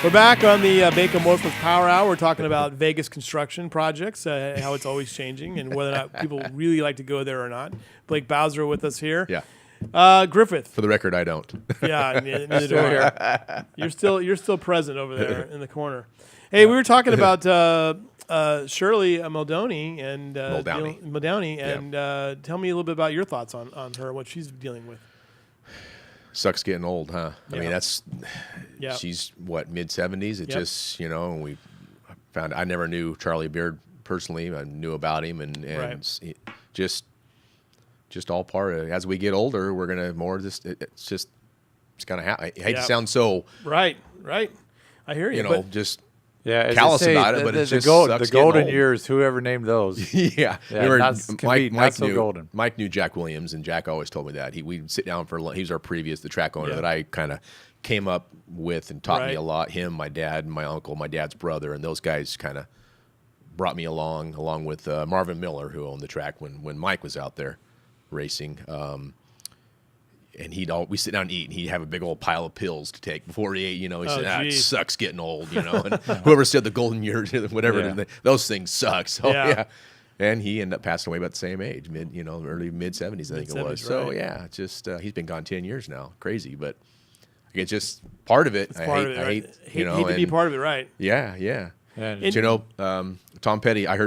We're back on the Baker Motorsports Power Hour. We're talking about Vegas construction projects, how it's always changing, and whether or not people really like to go there or not. Blake Bowser with us here. Yeah. Griffith. For the record, I don't. Yeah, neither do I. You're still present over there in the corner. Hey, we were talking about Shirley Muldowney and Muldowney, and tell me a little bit about your thoughts on her, what she's dealing with. Sucks getting old, huh? I mean, she's what, mid-70s? It just, we found, I never knew Charlie Beard personally. I knew about him, and just all part of it. As we get older, we're gonna more just it's gonna happen. I hate to sound so right. I hear you. Just callous about it, but it's just the golden years. Whoever named those, Mike knew Jack Williams, and Jack always told me that we'd sit down for lunch. He was our the track owner that I kind of came up with and taught me a lot. Him, my dad, my uncle, my dad's brother, and those guys kind of brought me along with Marvin Miller, who owned the track when Mike was out there racing. And we sit down and eat, and he'd have a big old pile of pills to take before he ate. He said, it sucks getting old, And whoever said the golden years, whatever, those things suck. So, And he ended up passing away about the same age, early mid-70s, I think it was. Right. So, he's been gone 10 years now. Crazy, but it's just part of it. It's part of it, right? Hate to be part of it, right? Yeah. And Tom Petty, I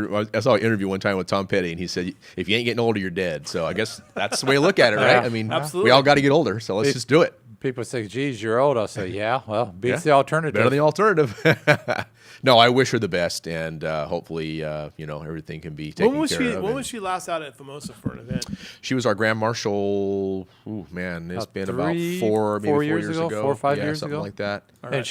saw an interview one time with Tom Petty, and he said, if you ain't getting older, you're dead. So I guess that's the way to look at it, right? I mean, absolutely. We all got to get older, so let's just do it. People say, geez, you're old. I'll say, yeah, well, beats the alternative. Better than the alternative. No, I wish her the best, and hopefully, everything can be taken care of. When was she last out at Famoso for an event? She was our Grand Marshal, it's been about 4 years ago. 4 or 5 years something ago. Like that. Right. And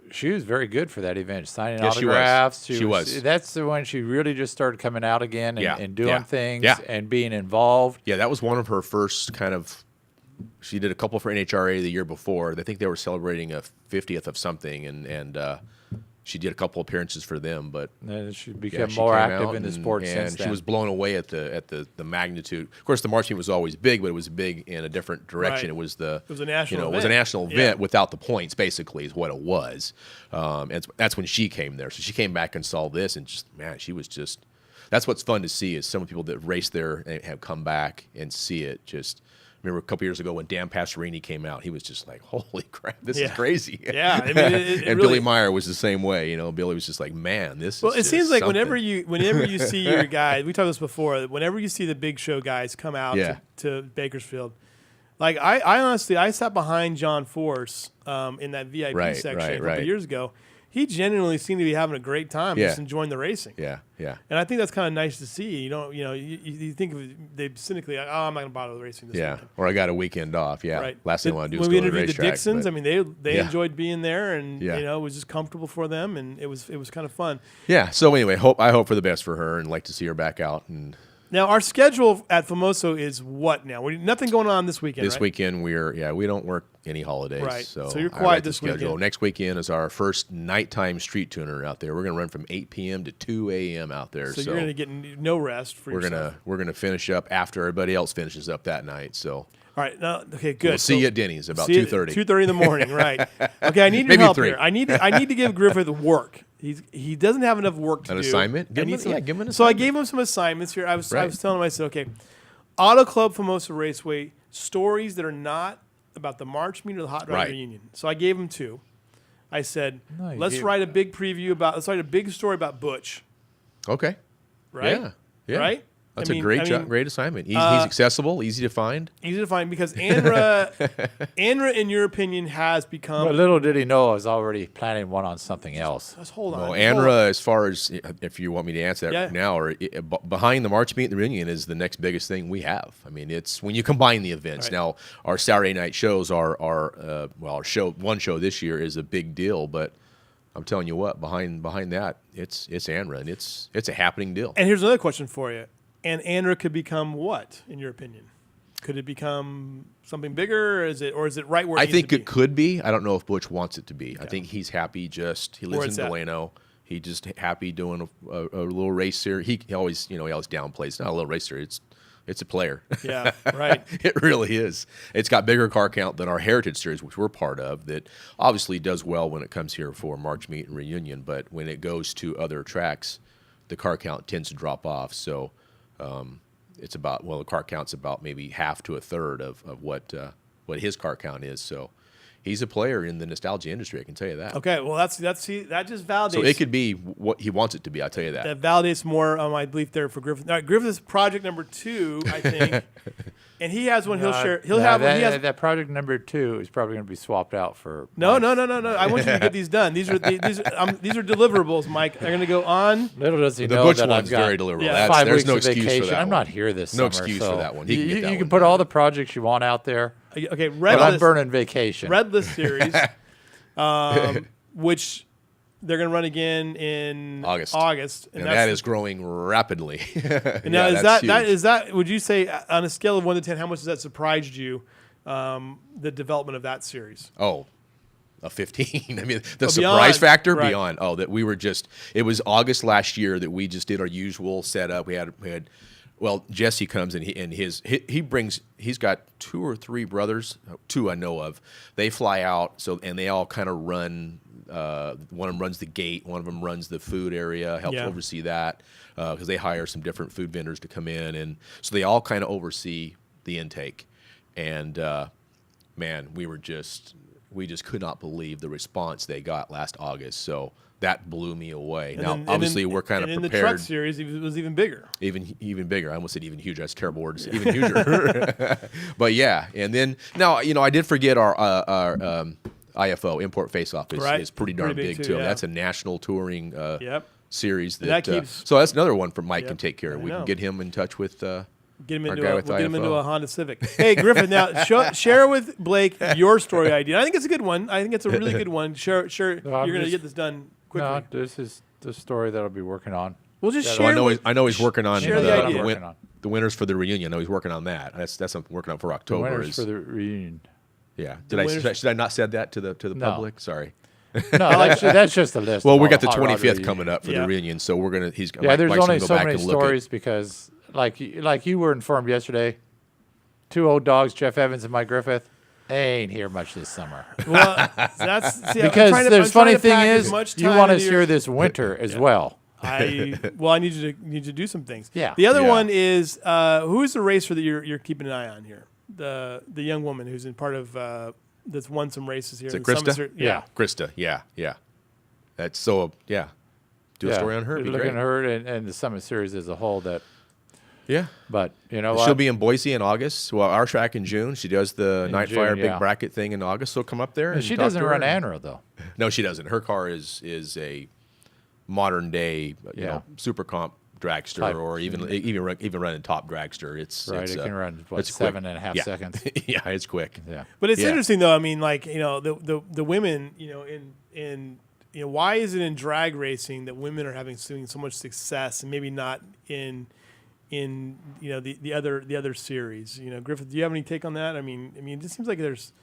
she was very good for that event, signing autographs. She was. That's when she really just started coming out again and doing things and being involved. Yeah, that was one of her first kind of. She did a couple for NHRA the year before. I think they were celebrating a 50th of something, and she did a couple appearances for them. But she became more active in the sport since then. She was blown away at the magnitude. Of course, the march meet was always big, but it was big in a different direction. Right. It was a national event. It was a national event without the points, basically, is what it was. And that's when she came there. So she came back and saw this, and she was just. That's what's fun to see is some people that race there and have come back and see it. Remember a couple years ago when Dan Passerini came out, he was just like, "Holy crap, this is crazy!" Yeah, I mean, and really, Billy Meyer was the same way. Billy was just like, "Man, this." Well, is it seems like something. whenever you see your guys, we talked this before. Whenever you see the big show guys come out to Bakersfield, like I honestly sat behind John Force in that VIP section a couple years ago. He genuinely seemed to be having a great time, just enjoying the racing. Yeah. And I think that's kind of nice to see. You think of they cynically, I'm not going to bother with racing this weekend. Or I got a weekend off. Yeah, right. Last thing I want to do is when go we to the interviewed the racetrack. Dixons, I mean, they enjoyed being there, and it was just comfortable for them, and it was kind of fun. Yeah. So anyway, I hope for the best for her, and like to see her back out. And now our schedule at Famoso is what now? Nothing going on this weekend. This weekend we don't work any holidays. Right. So you're quiet this weekend. Next weekend is our first nighttime street tuner out there. We're going to run from 8 p.m. to 2 a.m. out there. So you're going to get no rest for yourself. We're gonna finish up after everybody else finishes up that night. So. All right. Now, okay, good. We'll see you at Denny's about 2:30. 2:30 in the morning, right? Okay, I need your help here. I need to give Griffith work. He doesn't have enough work to do. An assignment? Give him an assignment. So I gave him some assignments here. I was telling him, I said, okay, Auto Club Famoso Raceway, stories that are not about the March meet or the Hot Rod Reunion. So I gave him 2. I said, let's write a big story about Butch. Okay. Right? Yeah. Right? That's a great assignment. He's accessible, easy to find. Easy to find because Andra, in your opinion, has become. Well, little did he know I was already planning one on something else. Let's hold on. Well, Andra, as far as if you want me to answer that now, or behind the March meet and the reunion is the next biggest thing we have. I mean, it's when you combine the events. Right. Now, our Saturday night shows our one show this year is a big deal, but. I'm telling you what, behind that, it's Andra, and it's a happening deal. And here's another question for you. And Andra could become what, in your opinion? Could it become something bigger, or is it right where it I needs think to it could be. I don't know if Butch wants it to be. I think he's happy he lives in Delano. He's just happy doing a little race here. He always downplays. It's not a little race here. It's It's a player. Yeah, right. It really is. It's got bigger car count than our Heritage Series, which we're part of, that obviously does well when it comes here for March Meet and Reunion, but when it goes to other tracks, the car count tends to drop off. So it's about, the car count's about maybe half to a third of what his car count is. So he's a player in the nostalgia industry, I can tell you that. Okay, well, that just validates. So it could be what he wants it to be, I'll tell you that. That validates more my belief there for Griffith. Griffith is project number 2, I think. And he has one he'll share. He'll have one. That project number 2 is probably going to be swapped out for. No. I want you to get these done. These are deliverables, Mike. They're going to go on. Little does he the know Butch that one's I've got very deliverable. Yeah. 5 There's weeks no of excuse vacation. for that I'm one. not here this No summer. excuse so for that one. He can get that you can one put done. all the projects you want out there. Okay, But I'm burning vacation. Red List Series, which they're going to run again in August, and that is growing rapidly. And now is that would you say on a scale of 1 to 10, how much has that surprised you? The development of that series. Oh, a 15. I mean, the surprise factor beyond. Oh, that we were just. It was August last year that we just did our usual setup. We had. Well, Jesse comes and he's got 2 or 3 brothers, 2 I know of. They fly out, and they all kind of run. One of them runs the gate. One of them runs the food area, helps oversee that because they hire some different food vendors to come in, and so they all kind of oversee the intake. And man, we just could not believe the response they got last August. So that blew me away. Obviously, we're kind of prepared. In the truck series, it was even bigger. Even bigger. I almost said even huger. That's a terrible word. Even huger. But yeah, and then now I did forget our IFO Import Face Off is pretty darn big too. Yeah. That's a national touring series that keeps. So that's another one for Mike can take care of. We can get him in touch with. Get him into a Honda Civic. Hey, Griffin, now share with Blake your story idea. I think it's a good one. I think it's a really good one. Share. You're going to get this done quickly. No, this is the story that I'll be working on. We'll just share. I know he's working on the winners for the reunion. I know he's working on that. That's something I'm working on for October. The winners for the reunion. Yeah. Should I not said that to the public? Sorry. No, that's just a list. Well, we got the 25th coming up for the reunion, so we're gonna. There's only so many stories because. Like you were informed yesterday, 2 old dogs, Jeff Evans and Mike Griffith, they ain't here much this summer. Well, because the funny thing is, you want us here this winter as well. I need you to do some things. Yeah. The other one is who is the racer that you're keeping an eye on here? The young woman who's in part of that's won some races here. Is it Krista? Yeah. Krista. Yeah. That's so. Yeah. Do a story on her. Looking at her and the Summit Series as a whole. Yeah. But you know what? She'll be in Boise in August. Well, our track in June. She does the Night Flyer big bracket thing in August. So come up there. And she doesn't run Anro, though. No, she doesn't. Her car is a modern day super comp dragster or even running top dragster. It's right. It can run 7.5 seconds. Yeah, it's quick. Yeah. But it's interesting though. I mean, like the women, in why is it in drag racing that women are having so much success and maybe not in the other series? Griffith, do you have any take on that? I mean, it just seems like there's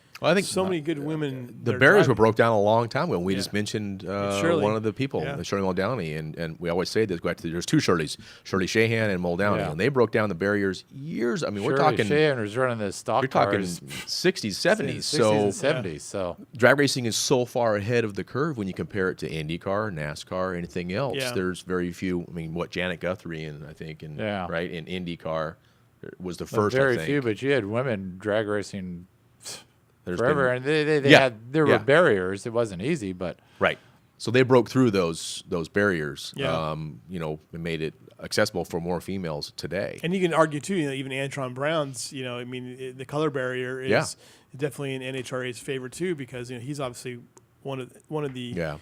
so many good women. The barriers were broke down a long time ago. We just mentioned one of the people, Shirley Muldowney, and we always say this. There's 2 Shirleys, Shirley Shahan and Muldowney, and they broke down the barriers years. I mean, we're talking. Shahan was running the stock We're talking cars, 60s, 70s. 60s and 70s. So drag racing is so far ahead of the curve when you compare it to IndyCar, NASCAR, anything else. Yeah. There's very few. I mean, Janet Guthrie and I think in IndyCar was the first. Very few, but you had women drag racing. Forever, and there were barriers. It wasn't easy, but right. So they broke through those barriers. And made it accessible for more females today. And you can argue too. Even Antron Brown's. The color barrier is definitely an NHRA's favorite too, because he's obviously one of the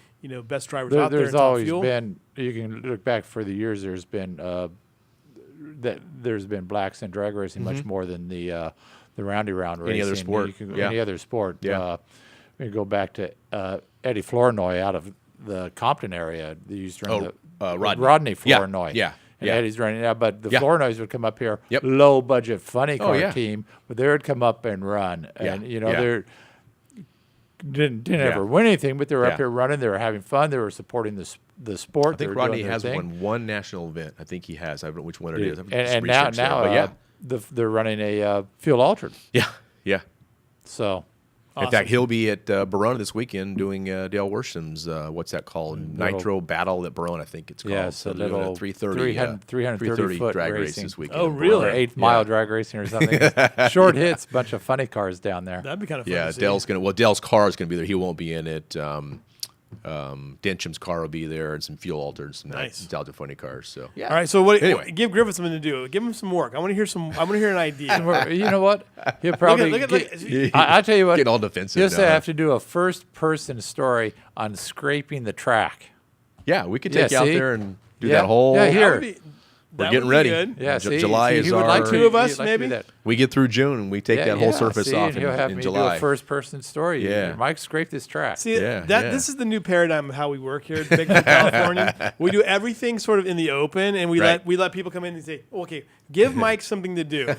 best drivers out there. There's always been. You can look back for the years. There's been blacks in drag racing much more than the roundy round racing. Any other sport. Any other sport. Yeah. We go back to Eddie Flournoy out of the Compton area. They used to run Rodney Flournoy. Yeah. And Eddie's running now, but the Flournoys would come up here, Yep. low budget funny car team, but they would come up and run. And they didn't ever win anything, but they were up here running. They were having fun. They were supporting the sport. I think Rodney has won one national event. I think he has. I don't know which one it is. And now they're running a field altered. Yeah, yeah. So. Awesome. In fact, he'll be at Barona this weekend doing Dale Worsham's, what's that called? Nitro Battle at Barona, I think it's called. Yeah, so little 330 foot drag race racing this weekend. Oh, really? Or 8-mile drag racing or something. Short hits, bunch of funny cars down there. That'd be kind of fun. Yeah, to see. Dale's car is gonna be there. He won't be in it. Denham's car will be there, and some fuel altered, some nostalgia funny cars. So yeah. All right. So anyway, give Griffith something to do. Give him some work. I want to hear an idea. You know what? He'll probably. Look at I tell you what. Getting all defensive. He'll say I have to do a first-person story on scraping the track. Yeah, we could take you out there and do Yeah. that whole. Yeah, here. We're getting ready. Good. Yeah, July is he would our. like two of us, maybe? We get through June and we take that whole surface off he'll have in me July. do a first-person story. Yeah. Mike scraped this track. See, this is the new paradigm of how we work here in Bakersfield, California. We do everything sort of in the open, and we let people come in and say, "Okay, give Mike something to do."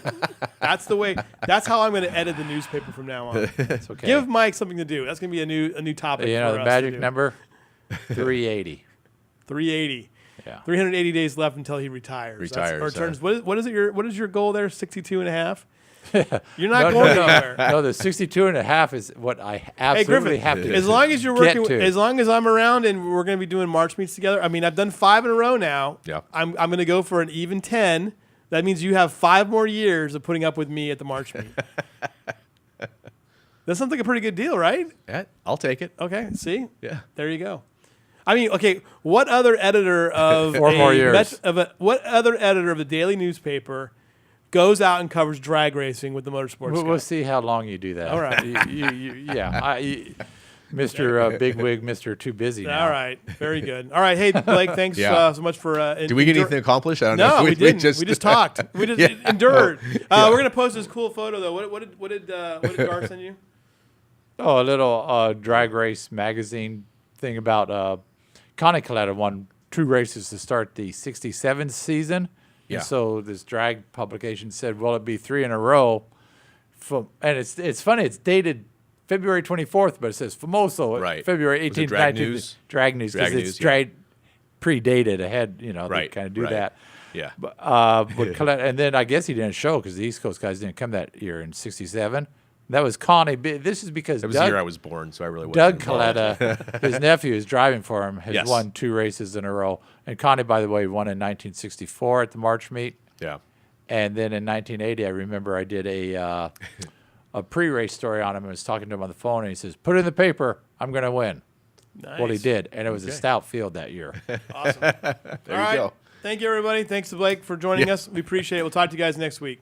That's the way. That's how I'm going to edit the newspaper from now on. It's okay. Give Mike something to do. That's going to be a new topic. You for know the us magic to do. number, 380. 380. Yeah. 380 days left until he retires. Or turns. What is your goal there? 62 and a half. You're not going anywhere. No, the 62 and a half is what I absolutely have to. As long as you're working, as long as I'm around and we're going to be doing March meets together. I mean, I've done 5 in a row now. Yeah. I'm going to go for an even 10. That means you have 5 more years of putting up with me at the March meet. That sounds like a pretty good deal, right? Yeah, I'll take it. Okay. See? Yeah. There you go. I mean, okay. What other editor of 4 more years? What other editor of a daily newspaper goes out and covers drag racing with the Motorsports? We'll see how long you do that. All right. Mr. Bigwig, Mr. Too Busy now. All right. Very good. All right. Hey, Blake, thanks so much for. Did we get anything accomplished? I don't know. No, we didn't. We just talked. We just endured. We're gonna post this cool photo though. What did Gar send you? Oh, a little drag race magazine thing about Connie Coletta won 2 races to start the 67 season. Yeah. And so this drag publication said, well, it'd be 3 in a row. And it's funny, it's dated February 24th, but it says Famoso, February 18th, 19th. Drag news, because it's predated ahead, they kind of do that. Yeah. But Coletta, and then I guess he didn't show because the East Coast guys didn't come that year in 67. That was Connie. This is because that was the year I was born, so I really wasn't Doug involved. Coletta, his nephew is driving for him, has won 2 races in a row. And Connie, by the way, won in 1964 at the March meet. Yeah. And then in 1980, I remember I did a pre-race story on him and was talking to him on the phone, and he says, "Put it in the paper. I'm going to win." Nice. Well, he did, and it was a stout field that year. Awesome. There you go. Thank you, everybody. Thanks to Blake for joining us. We appreciate it. We'll talk to you guys next week.